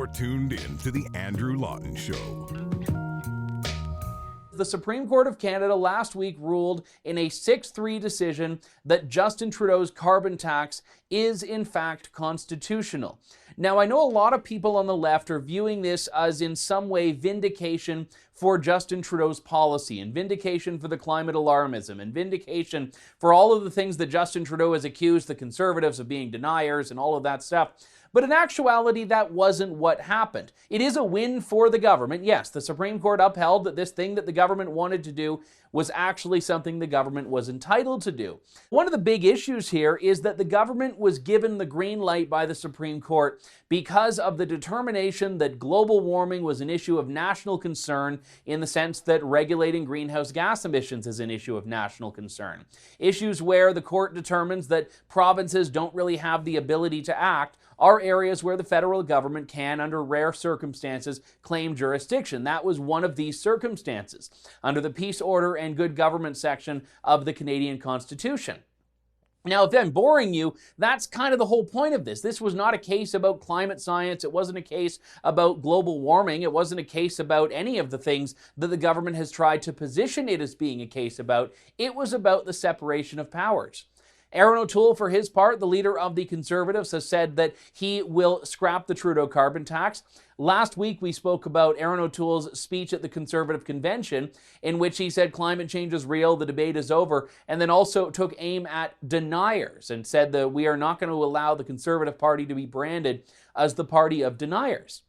You're tuned in to The Andrew Lawton Show. The Supreme Court of Canada last week ruled in a 6-3 decision that Justin Trudeau's carbon tax is in fact constitutional. Now, I know a lot of people on the left are viewing this as in some way vindication for Justin Trudeau's policy and vindication for the climate alarmism and vindication for all of the things that Justin Trudeau has accused the Conservatives of being deniers and all of that stuff. But in actuality, that wasn't what happened. It is a win for the government. Yes, the Supreme Court upheld that this thing that the government wanted to do was actually something the government was entitled to do. One of the big issues here is that the government was given the green light by the Supreme Court because of the determination that global warming was an issue of national concern in the sense that regulating greenhouse gas emissions is an issue of national concern. Issues where the court determines that provinces don't really have the ability to act are areas where the federal government can, under rare circumstances, claim jurisdiction. That was one of these circumstances under the Peace, Order, and Good Government section of the Canadian Constitution. Now, if I'm boring you, that's kind of the whole point of this. This was not a case about climate science. It wasn't a case about global warming. It wasn't a case about any of the things that the government has tried to position it as being a case about. It was about the separation of powers. Aaron O'Toole, for his part, the leader of the Conservatives, has said that he will scrap the Trudeau carbon tax. Last week, we spoke about Aaron O'Toole's speech at the Conservative Convention, in which he said climate change is real, the debate is over, and then also took aim at deniers and said that we are not going to allow the Conservative Party to be branded as the party of deniers.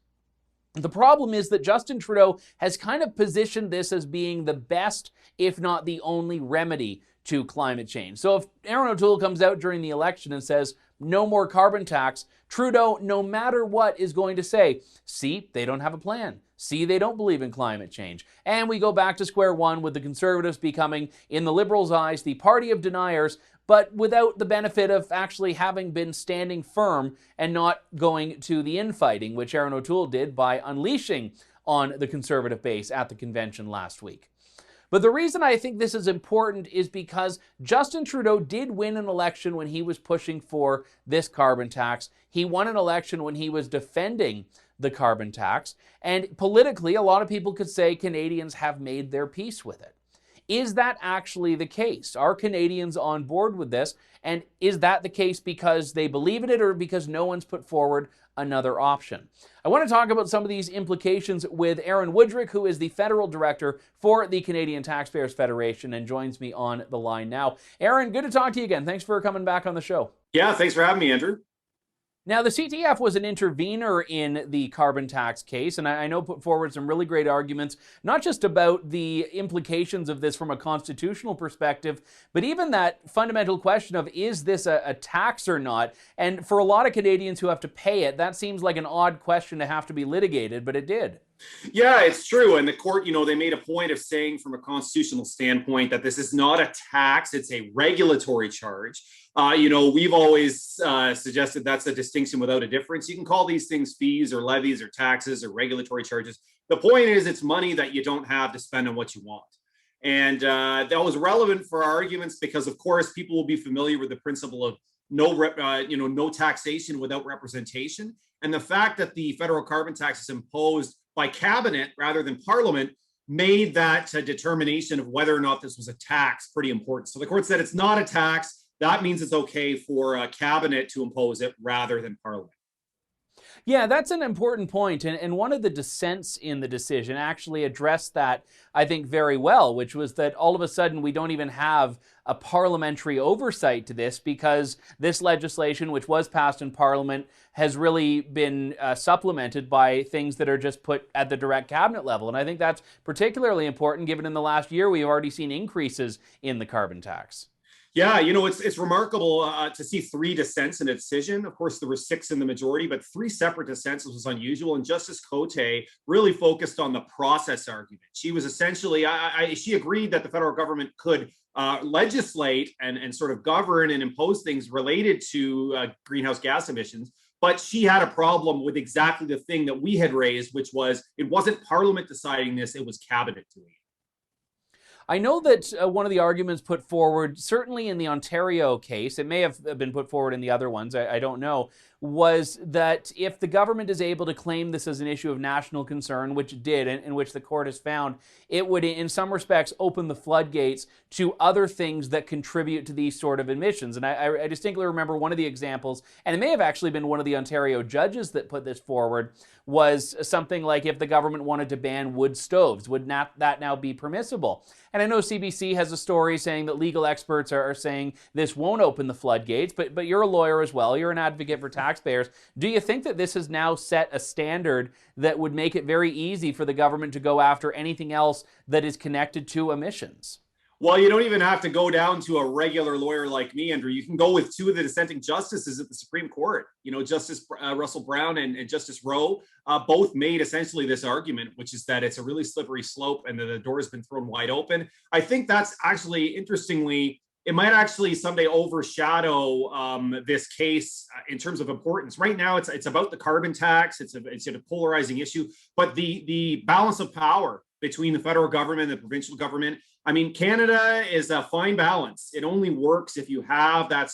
The problem is that Justin Trudeau has kind of positioned this as being the best, if not the only remedy to climate change. So if Aaron O'Toole comes out during the election and says, no more carbon tax, Trudeau, no matter what, is going to say, see, they don't have a plan. See, they don't believe in climate change. And we go back to square one with the Conservatives becoming, in the Liberals' eyes, the party of deniers, but without the benefit of actually having been standing firm and not going to the infighting, which Aaron O'Toole did by unleashing on the Conservative base at the convention last week. But the reason I think this is important is because Justin Trudeau did win an election when he was pushing for this carbon tax. He won an election when he was defending the carbon tax. And politically, a lot of people could say Canadians have made their peace with it. Is that actually the case? Are Canadians on board with this? And is that the case because they believe in it or because no one's put forward another option? I want to talk about some of these implications with Aaron Wudrick, who is the federal director for the Canadian Taxpayers Federation and joins me on the line now. Aaron, good to talk to you again. Thanks for coming back on the show. Yeah, thanks for having me, Andrew. Now, the CTF was an intervener in the carbon tax case, and I know put forward some really great arguments, not just about the implications of this from a constitutional perspective, but even that fundamental question of, is this a tax or not? And for a lot of Canadians who have to pay it, that seems like an odd question to have to be litigated, but it did. Yeah, it's true. And the court, they made a point of saying from a constitutional standpoint that this is not a tax, it's a regulatory charge. We've always suggested that's a distinction without a difference. You can call these things fees or levies or taxes or regulatory charges. The point is it's money that you don't have to spend on what you want. And that was relevant for our arguments because, of course, people will be familiar with the principle of no taxation without representation. And the fact that the federal carbon tax is imposed by cabinet rather than parliament made that determination of whether or not this was a tax pretty important. So the court said it's not a tax. That means it's okay for a cabinet to impose it rather than parliament. Yeah, that's an important point. And one of the dissents in the decision actually addressed that, I think, very well, which was that all of a sudden we don't even have a parliamentary oversight to this because this legislation, which was passed in Parliament, has really been supplemented by things that are just put at the direct cabinet level. And I think that's particularly important given in the last year we've already seen increases in the carbon tax. Yeah, it's remarkable to see 3 dissents in a decision. Of course, there were 6 in the majority, but 3 separate dissents was unusual. And Justice Cote really focused on the process argument. She was essentially, she agreed that the federal government could legislate and sort of govern and impose things related to greenhouse gas emissions. But she had a problem with exactly the thing that we had raised, which was it wasn't Parliament deciding this, it was Cabinet doing it. I know that one of the arguments put forward, certainly in the Ontario case, it may have been put forward in the other ones, I don't know, was that if the government is able to claim this as an issue of national concern, which it did, and which the court has found, it would in some respects open the floodgates to other things that contribute to these sort of emissions. And I distinctly remember one of the examples, and it may have actually been one of the Ontario judges that put this forward, was something like if the government wanted to ban wood stoves, would not that now be permissible? And I know CBC has a story saying that legal experts are saying this won't open the floodgates, but you're a lawyer as well. You're an advocate for taxpayers. Do you think that this has now set a standard that would make it very easy for the government to go after anything else that is connected to emissions? Well, you don't even have to go down to a regular lawyer like me, Andrew. You can go with two of the dissenting justices at the Supreme Court. You know, Justice Russell Brown and Justice Rowe both made essentially this argument, which is that it's a really slippery slope and that the door has been thrown wide open. I think that's actually, interestingly, it might actually someday overshadow this case in terms of importance. Right now, it's about the carbon tax. It's a polarizing issue, but the balance of power between the federal government and the provincial government. I mean, Canada is a fine balance. It only works if you have that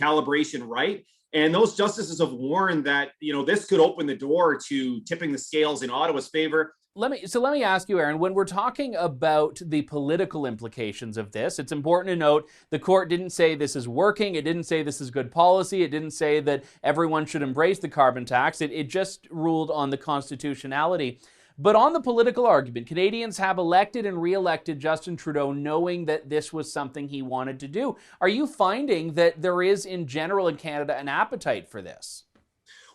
calibration right. And those justices have warned that, you know, this could open the door to tipping the scales in Ottawa's favor. Let me ask you, Aaron, when we're talking about the political implications of this, it's important to note the court didn't say this is working. It didn't say this is good policy. It didn't say that everyone should embrace the carbon tax. It just ruled on the constitutionality. But on the political argument, Canadians have elected and re-elected Justin Trudeau knowing that this was something he wanted to do. Are you finding that there is, in general in Canada, an appetite for this?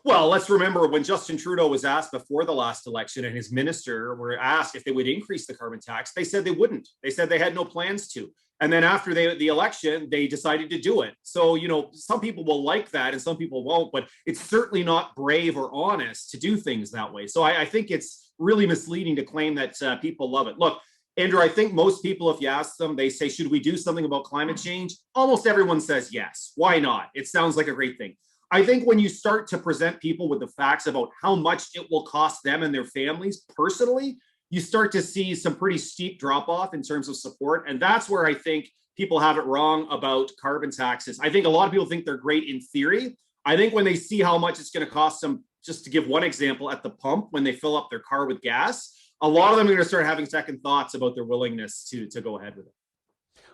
Well, let's remember when Justin Trudeau was asked before the last election and his minister were asked if they would increase the carbon tax, they said they wouldn't. They said they had no plans to. And then after the election, they decided to do it. So, you know, some people will like that and some people won't, but it's certainly not brave or honest to do things that way. So I think it's really misleading to claim that people love it. Look, Andrew, I think most people, if you ask them, they say, should we do something about climate change? Almost everyone says yes. Why not? It sounds like a great thing. I think when you start to present people with the facts about how much it will cost them and their families personally, you start to see some pretty steep drop off in terms of support. And that's where I think people have it wrong about carbon taxes. I think a lot of people think they're great in theory. I think when they see how much it's going to cost them, just to give one example, at the pump, when they fill up their car with gas, a lot of them are going to start having second thoughts about their willingness to go ahead with it.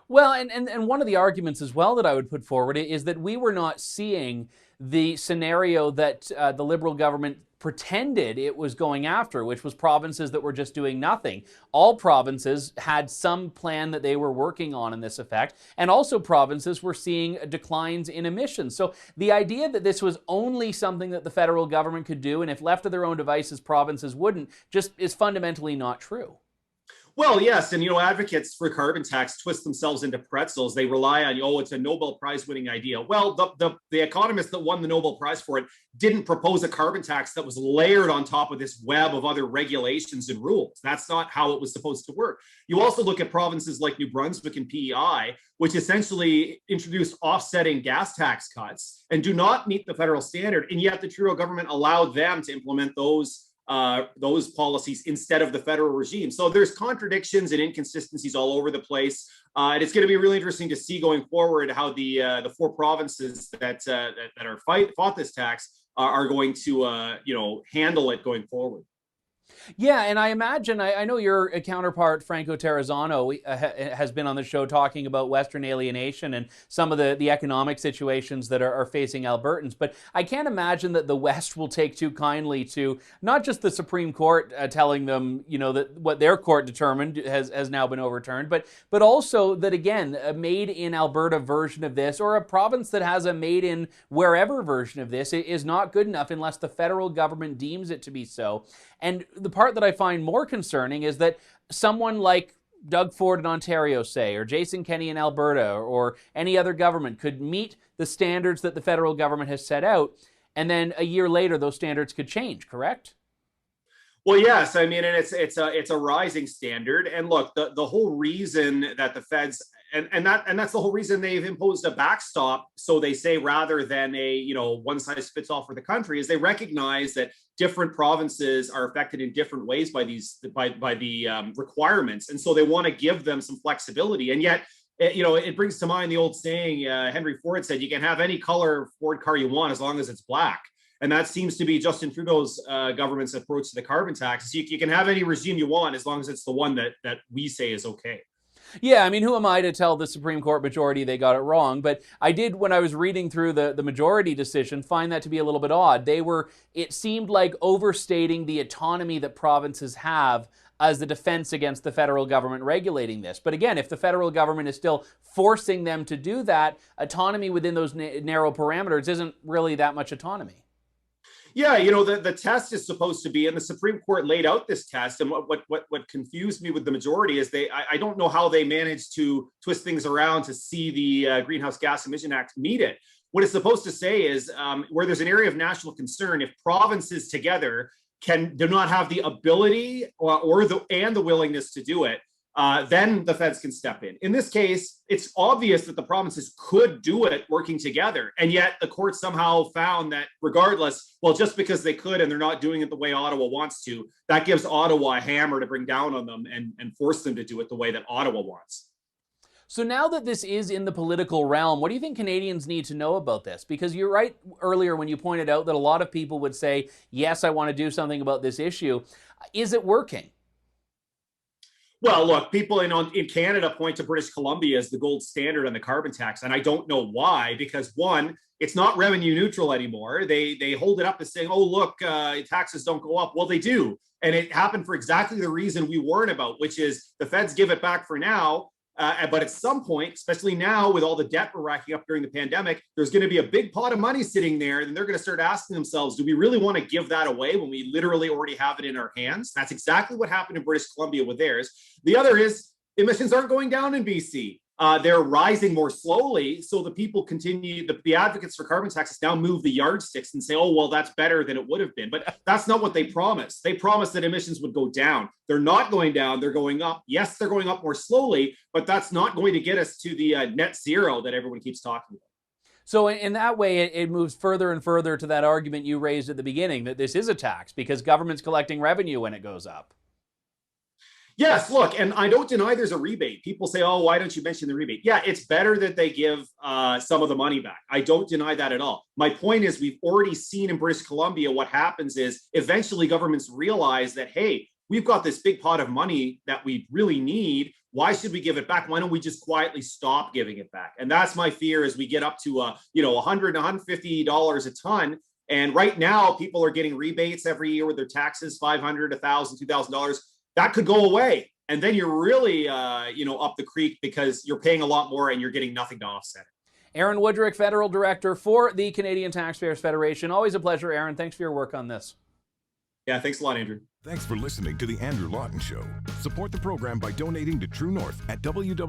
Well, and one of the arguments as well that I would put forward is that we were not seeing the scenario that the Liberal government pretended it was going after, which was provinces that were just doing nothing. All provinces had some plan that they were working on in this effect, and also provinces were seeing declines in emissions. So the idea that this was only something that the federal government could do, and if left to their own devices, provinces wouldn't, just is fundamentally not true. Well, yes. And, you know, advocates for carbon tax twist themselves into pretzels. They rely on, oh, it's a Nobel Prize winning idea. Well, the economist that won the Nobel Prize for it didn't propose a carbon tax that was layered on top of this web of other regulations and rules. That's not how it was supposed to work. You also look at provinces like New Brunswick and PEI, which essentially introduced offsetting gas tax cuts and do not meet the federal standard. And yet the Trudeau government allowed them to implement those policies instead of the federal regime. So there's contradictions and inconsistencies all over the place. And it's going to be really interesting to see going forward how the four provinces that are fought this tax are going to handle it going forward. Yeah, and I imagine, I know your counterpart, Franco Terrazzano, has been on the show talking about Western alienation and some of the economic situations that are facing Albertans, but I can't imagine that the West will take too kindly to not just the Supreme Court telling them, you know, that what their court determined has now been overturned, but also that, again, a made in Alberta version of this, or a province that has a made in wherever version of this, is not good enough unless the federal government deems it to be so. And the part that I find more concerning is that someone like Doug Ford in Ontario, say, or Jason Kenney in Alberta, or any other government could meet the standards that the federal government has set out, and then a year later those standards could change, correct? Well, yes. I mean, and it's a rising standard. And look, the whole reason that the feds and that's the whole reason they've imposed a backstop. So they say, rather than a one size fits all for the country, is they recognize that different provinces are affected in different ways by the requirements, and so they want to give them some flexibility. And yet it brings to mind the old saying, Henry Ford said, you can have any color Ford car you want as long as it's black. And that seems to be Justin Trudeau's government's approach to the carbon tax. You can have any regime you want as long as it's the one that we say is okay. Yeah, I mean, who am I to tell the Supreme Court majority they got it wrong? But I did, when I was reading through the majority decision, find that to be a little bit odd. It seemed like overstating the autonomy that provinces have as the defense against the federal government regulating this. But again, if the federal government is still forcing them to do that, autonomy within those narrow parameters isn't really that much autonomy. Yeah, the test is supposed to be, and the Supreme Court laid out this test. And what confused me with the majority is I don't know how they managed to twist things around to see the Greenhouse Gas Emission Act meet it. What it's supposed to say is where there's an area of national concern, if provinces together do not have the ability or the willingness to do it, then the feds can step in. In this case, it's obvious that the provinces could do it working together. And yet the court somehow found that regardless, well, just because they could and they're not doing it the way Ottawa wants to, that gives Ottawa a hammer to bring down on them and force them to do it the way that Ottawa wants. So now that this is in the political realm, what do you think Canadians need to know about this? Because you're right earlier when you pointed out that a lot of people would say, yes, I want to do something about this issue. Is it working? Well, look, people in Canada point to British Columbia as the gold standard on the carbon tax. And I don't know why, because one, it's not revenue neutral anymore. They hold it up as saying, oh, look, taxes don't go up. Well, they do. And it happened for exactly the reason we warn about, which is the feds give it back for now. But at some point, especially now with all the debt we're racking up during the pandemic, there's going to be a big pot of money sitting there. And they're going to start asking themselves, do we really want to give that away when we literally already have it in our hands? That's exactly what happened in British Columbia with theirs. The other is emissions aren't going down in BC. They're rising more slowly. So the people continue, the advocates for carbon taxes now move the yardsticks and say, oh, well, that's better than it would have been. But that's not what they promised. They promised that emissions would go down. They're not going down. They're going up. Yes, they're going up more slowly, but that's not going to get us to the net zero that everyone keeps talking about. So in that way, it moves further and further to that argument you raised at the beginning, that this is a tax because government's collecting revenue when it goes up. Yes, look, and I don't deny there's a rebate. People say, oh, why don't you mention the rebate? Yeah, it's better that they give some of the money back. I don't deny that at all. My point is we've already seen in British Columbia what happens is eventually governments realize that, hey, we've got this big pot of money that we really need. Why should we give it back? Why don't we just quietly stop giving it back? And that's my fear as we get up to $100, $150 a ton. And right now, people are getting rebates every year with their taxes, $500, $1,000, $2,000. That could go away. And then you're really, up the creek because you're paying a lot more and you're getting nothing to offset it. Aaron Wudrick, Federal Director for the Canadian Taxpayers Federation. Always a pleasure, Aaron. Thanks for your work on this. Yeah, thanks a lot, Andrew. Thanks for listening to The Andrew Lawton Show. Support the program by donating to True North at www.tnc.news.